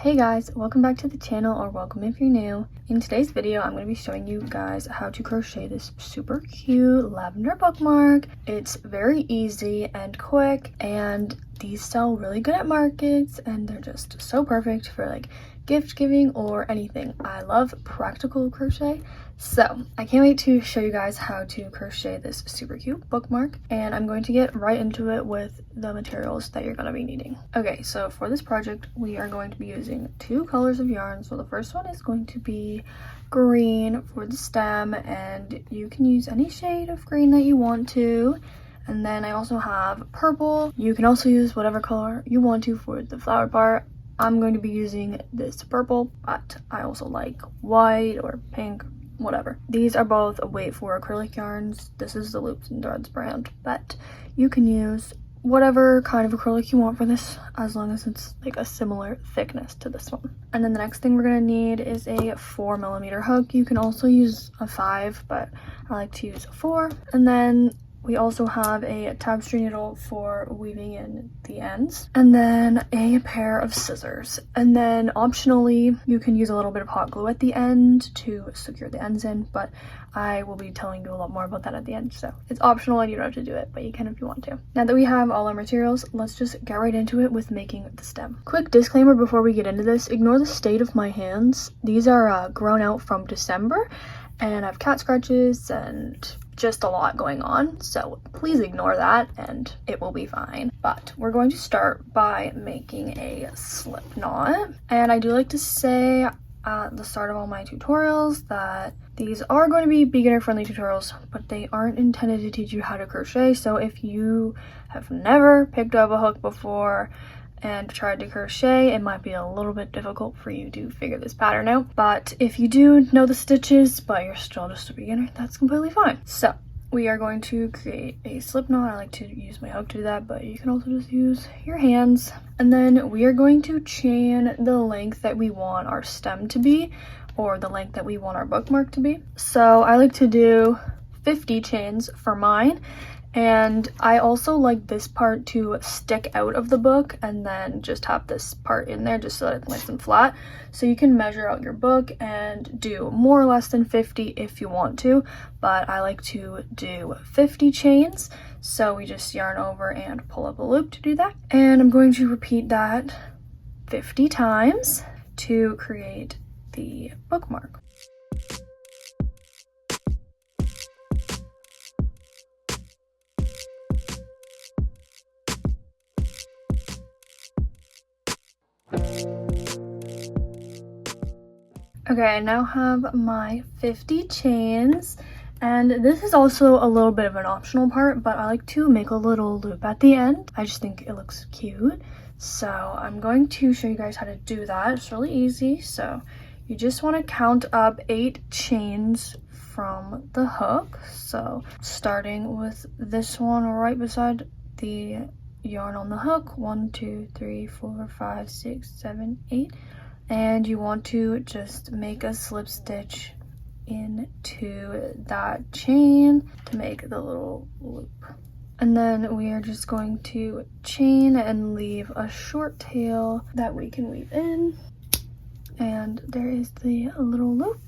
Hey guys, welcome back to the channel, or welcome if you're new. In today's video, I'm going to be showing you guys how to crochet this super cute lavender bookmark. It's very easy and quick, and these sell really good at markets, and they're just so perfect for like gift giving or anything. I love practical crochet, so I can't wait to show you guys how to crochet this super cute bookmark, and I'm going to get right into it with the materials that you're going to be needing. Okay, so for this project we are going to be using two colors of yarn. So the first one is going to be green for the stem, and you can use any shade of green that you want to. And then I also have purple. You can also use whatever color you want to for the flower part. I'm going to be using this purple, but I also like white or pink, whatever. These are both weight for acrylic yarns. This is the Loops and Threads brand, but you can use whatever kind of acrylic you want for this, as long as it's like a similar thickness to this one. And then the next thing we're gonna need is a 4mm hook. You can also use a 5, but I like to use a 4. And then we also have a tapestry needle for weaving in the ends, and then a pair of scissors. And then optionally, you can use a little bit of hot glue at the end to secure the ends in, but I will be telling you a lot more about that at the end, so it's optional and you don't have to do it, but you can if you want to. Now that we have all our materials, let's just get right into it with making the stem. Quick disclaimer before we get into this: ignore the state of my hands. These are grown out from December, and I have cat scratches and just a lot going on, so please ignore that and it will be fine. But we're going to start by making a slip knot, and I do like to say at the start of all my tutorials that these are going to be beginner friendly tutorials, but they aren't intended to teach you how to crochet. So if you have never picked up a hook before and tried to crochet, it might be a little bit difficult for you to figure this pattern out. But if you do know the stitches but you're still just a beginner, that's completely fine. So we are going to create a slip knot. I like to use my hook to do that, but you can also just use your hands. And then we are going to chain the length that we want our stem to be, or the length that we want our bookmark to be. So I like to do 50 chains for mine. And I also like this part to stick out of the book, and then just have this part in there just so that it's nice and flat. So you can measure out your book and do more or less than 50 if you want to, but I like to do 50 chains. So we just yarn over and pull up a loop to do that. And I'm going to repeat that 50 times to create the bookmark. Okay, I now have my 50 chains, and this is also a little bit of an optional part, but I like to make a little loop at the end. I just think it looks cute, so I'm going to show you guys how to do that. It's really easy. So you just want to count up 8 chains from the hook, so starting with this one right beside the yarn on the hook. 1 2 3 4 5 6 7 8. And you want to just make a slip stitch into that chain to make the little loop. And then we are just going to chain and leave a short tail that we can weave in. And there is the little loop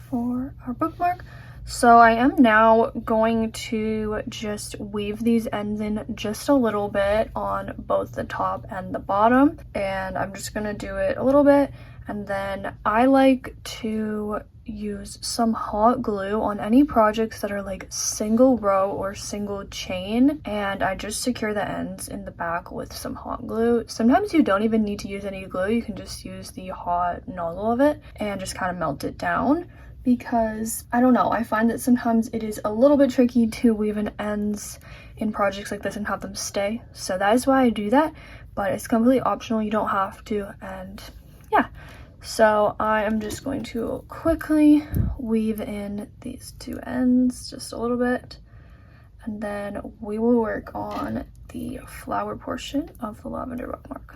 for our bookmark. So I am now going to just weave these ends in just a little bit on both the top and the bottom, and I'm just gonna do it a little bit. And then I like to use some hot glue on any projects that are like single row or single chain, and I just secure the ends in the back with some hot glue. Sometimes you don't even need to use any glue. You can just use the hot nozzle of it and just kind of melt it down, because I don't know, I find that sometimes it is a little bit tricky to weave in ends in projects like this and have them stay. So that is why I do that, but it's completely optional. You don't have to. And yeah, so I am just going to quickly weave in these two ends just a little bit, and then we will work on the flower portion of the lavender bookmark.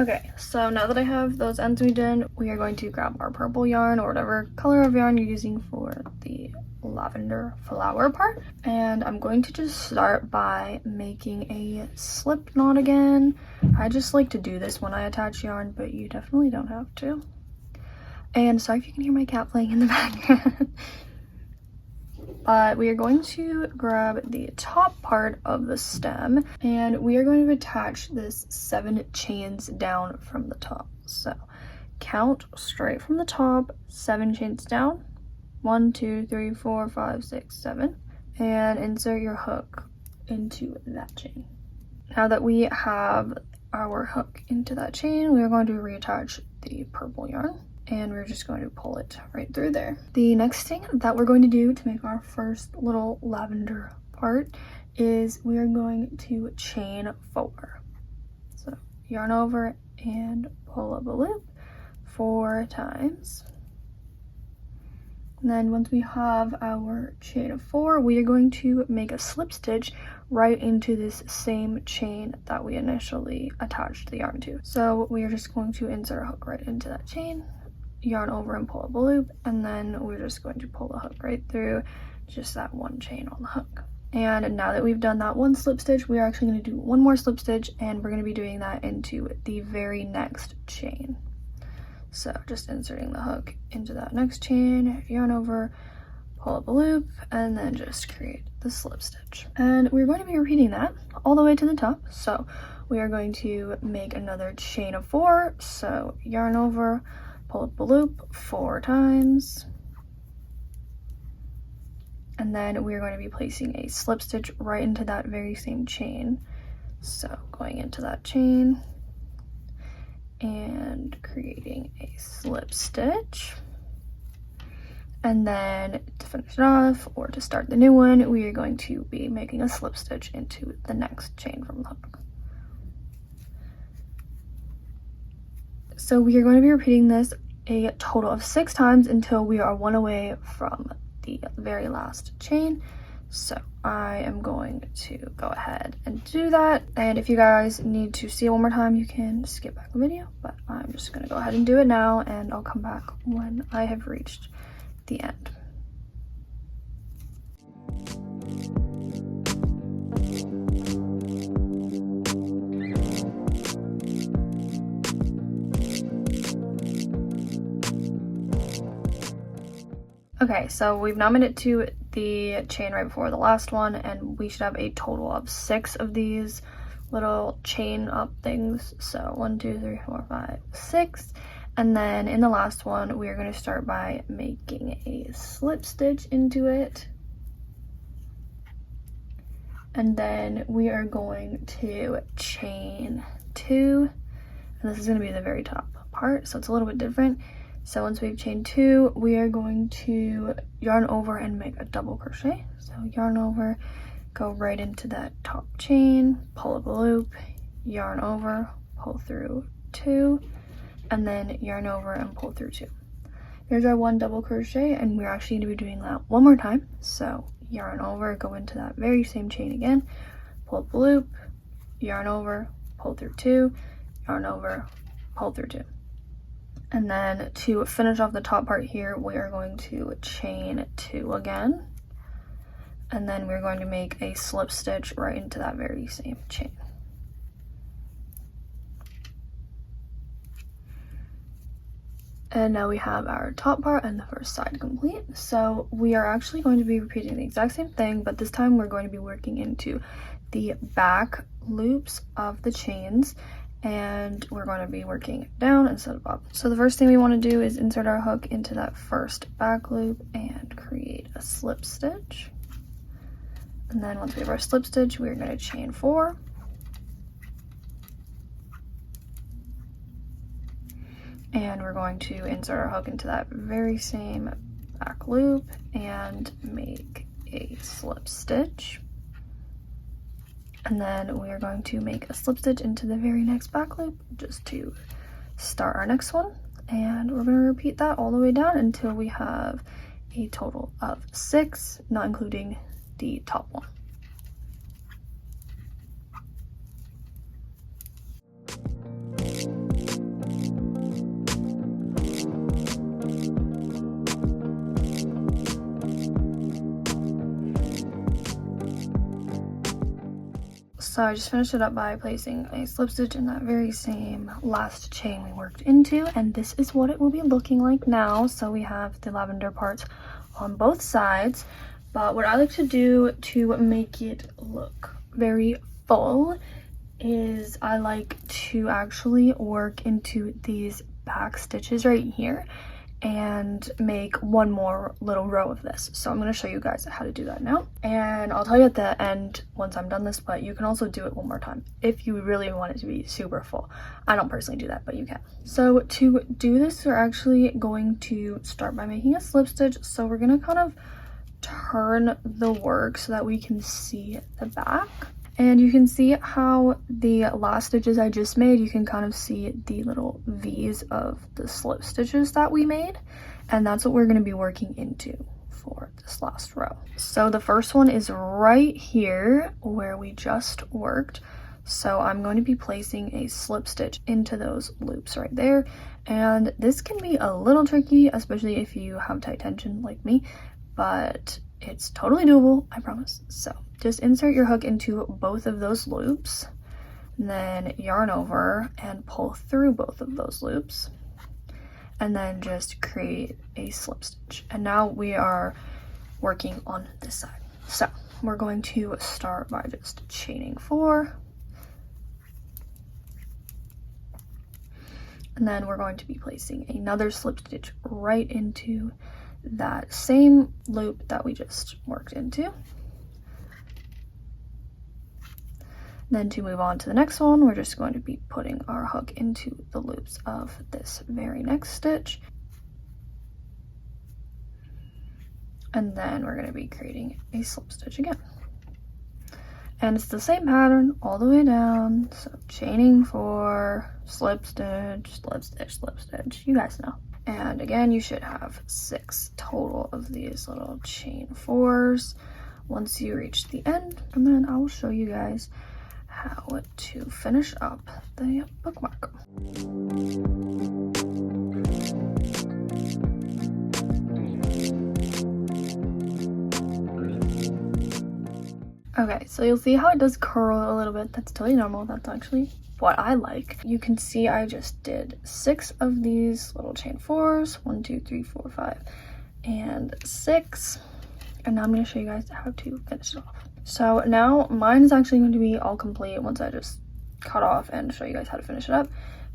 Okay, so now that I have those ends made in, we are going to grab our purple yarn or whatever color of yarn you're using for the lavender flower part, and I'm going to just start by making a slip knot again. I just like to do this when I attach yarn, but you definitely don't have to. And sorry if you can hear my cat playing in the background. But we are going to grab the top part of the stem, and we are going to attach this 7 chains down from the top. So count straight from the top, 7 chains down, 1 2 3 4 5 6 7, and insert your hook into that chain. Now that we have our hook into that chain, we are going to reattach the purple yarn, and we're just going to pull it right through there. The next thing that we're going to do to make our first little lavender part is we are going to chain 4. So yarn over and pull up a loop 4 times. And then once we have our chain of 4, we are going to make a slip stitch right into this same chain that we initially attached the yarn to. So we are just going to insert a hook right into that chain, yarn over and pull up a loop, and then we're just going to pull the hook right through just that one chain on the hook. And now that we've done that one slip stitch, we are actually going to do one more slip stitch, and we're going to be doing that into the very next chain. So just inserting the hook into that next chain, yarn over, pull up a loop, and then just create the slip stitch. And we're going to be repeating that all the way to the top. So we are going to make another chain of 4. So yarn over, pull up a loop 4 times, and then we're going to be placing a slip stitch right into that very same chain. So going into that chain and creating a slip stitch, and then to finish it off or to start the new one, we are going to be making a slip stitch into the next chain from the hook. So we are going to be repeating this a total of 6 times until we are 1 away from the very last chain. So I am going to go ahead and do that, and if you guys need to see it one more time, you can skip back the video, but I'm just going to go ahead and do it now, and I'll come back when I have reached the end. Okay, so we've now made it to the chain right before the last one, and we should have a total of 6 of these little chain up things. So 1 2 3 4 5 6, and then in the last one we are going to start by making a slip stitch into it, and then we are going to chain 2, and this is going to be the very top part, so it's a little bit different. So once we've chained 2, we are going to yarn over and make a double crochet. So yarn over, go right into that top chain, pull up a loop, yarn over, pull through 2, and then yarn over and pull through 2. Here's our 1 double crochet, and we're actually going to be doing that one more time. So yarn over, go into that very same chain again, pull up a loop, yarn over, pull through 2, yarn over, pull through 2. And then to finish off the top part here, we are going to chain 2 again, and then we're going to make a slip stitch right into that very same chain. And now we have our top part and the first side complete. So we are actually going to be repeating the exact same thing, but this time we're going to be working into the back loops of the chains, and we're going to be working down instead of up. So the first thing we want to do is insert our hook into that first back loop and create a slip stitch. And then once we have our slip stitch, we're going to chain 4. And we're going to insert our hook into that very same back loop and make a slip stitch. And then we are going to make a slip stitch into the very next back loop just to start our next one. And we're going to repeat that all the way down until we have a total of 6, not including the top one. So I just finished it up by placing a slip stitch in that very same last chain we worked into, and this is what it will be looking like now. So we have the lavender parts on both sides, but what I like to do to make it look very full is I like to actually work into these back stitches right here and make one more little row of this. So I'm going to show you guys how to do that now, and I'll tell you at the end once I'm done this, but you can also do it one more time if you really want it to be super full. I don't personally do that, but you can. So to do this, we're actually going to start by making a slip stitch. So we're going to kind of turn the work so that we can see the back. And you can see how the last stitches I just made, you can kind of see the little V's of the slip stitches that we made. And that's what we're going to be working into for this last row. So the first one is right here where we just worked. So I'm going to be placing a slip stitch into those loops right there. And this can be a little tricky, especially if you have tight tension like me, but it's totally doable, I promise. So just insert your hook into both of those loops, and then yarn over and pull through both of those loops, and then just create a slip stitch. And now we are working on this side. So we're going to start by just chaining 4, and then we're going to be placing another slip stitch right into that same loop that we just worked into. Then to move on to the next one, we're just going to be putting our hook into the loops of this very next stitch, and then we're going to be creating a slip stitch again. And it's the same pattern all the way down. So chaining 4, slip stitch, slip stitch, slip stitch, you guys know. And again, you should have 6 total of these little chain 4s once you reach the end, and then I will show you guys how to finish up the bookmark. Okay, so you'll see how it does curl a little bit. That's totally normal. That's actually what I like. You can see I just did 6 of these little chain 4s, 1, 2, 3, 4, 5, and 6. And now I'm going to show you guys how to finish it off. So now mine is actually going to be all complete once I just cut off and show you guys how to finish it up.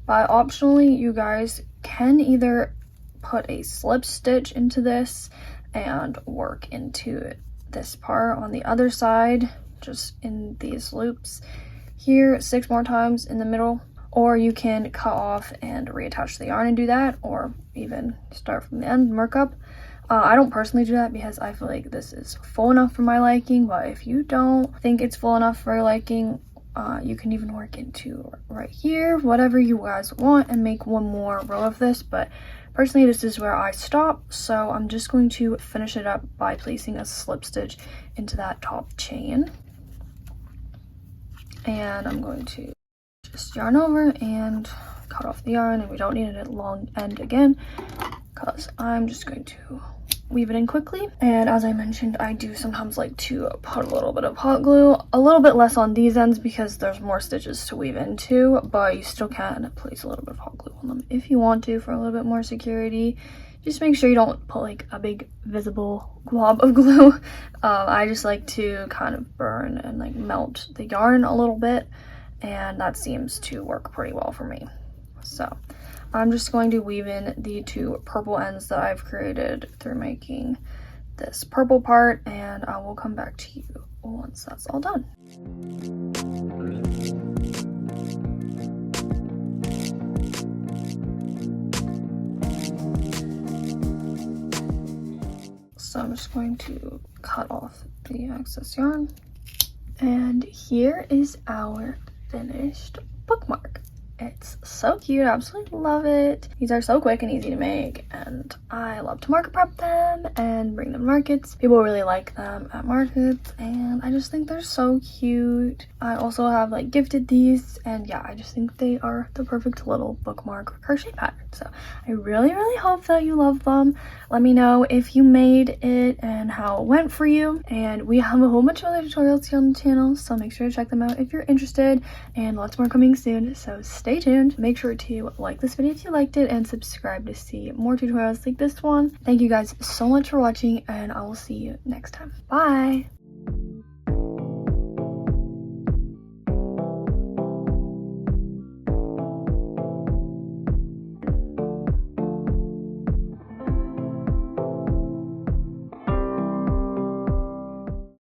But optionally, you guys can either put a slip stitch into this and work into this part on the other side, just in these loops here 6 more times in the middle, or you can cut off and reattach the yarn and do that, or even start from the end and work up. I don't personally do that because I feel like this is full enough for my liking, but if you don't think it's full enough for your liking, you can even work into right here, whatever you guys want, and make one more row of this. But personally, this is where I stop, so I'm just going to finish it up by placing a slip stitch into that top chain. And I'm going to just yarn over and cut off the yarn, and we don't need it at long end again because I'm just going to weave it in quickly. And as I mentioned, I do sometimes like to put a little bit of hot glue, a little bit less on these ends because there's more stitches to weave into, but you still can place a little bit of hot glue on them if you want to for a little bit more security. Just make sure you don't put like a big visible glob of glue. I just like to kind of burn and like melt the yarn a little bit, and that seems to work pretty well for me. So I'm just going to weave in the 2 purple ends that I've created through making this purple part, and I will come back to you once that's all done. So I'm just going to cut off the excess yarn, and here is our finished bookmark. It's so cute. I absolutely love it. These are so quick and easy to make, and and I love to market prep them and bring them to markets. People really like them at markets, and I just think they're so cute. I also have like gifted these, and yeah, I just think they are the perfect little bookmark crochet pattern. So I really hope that you love them. Let me know if you made it and how it went for you, and we have a whole bunch of other tutorials here on the channel, so make sure to check them out if you're interested, and lots more coming soon, so stay tuned. Make sure to like this video if you liked it and subscribe to see more tutorials like this one. Thank you guys so much for watching, and I will see you next time. Bye.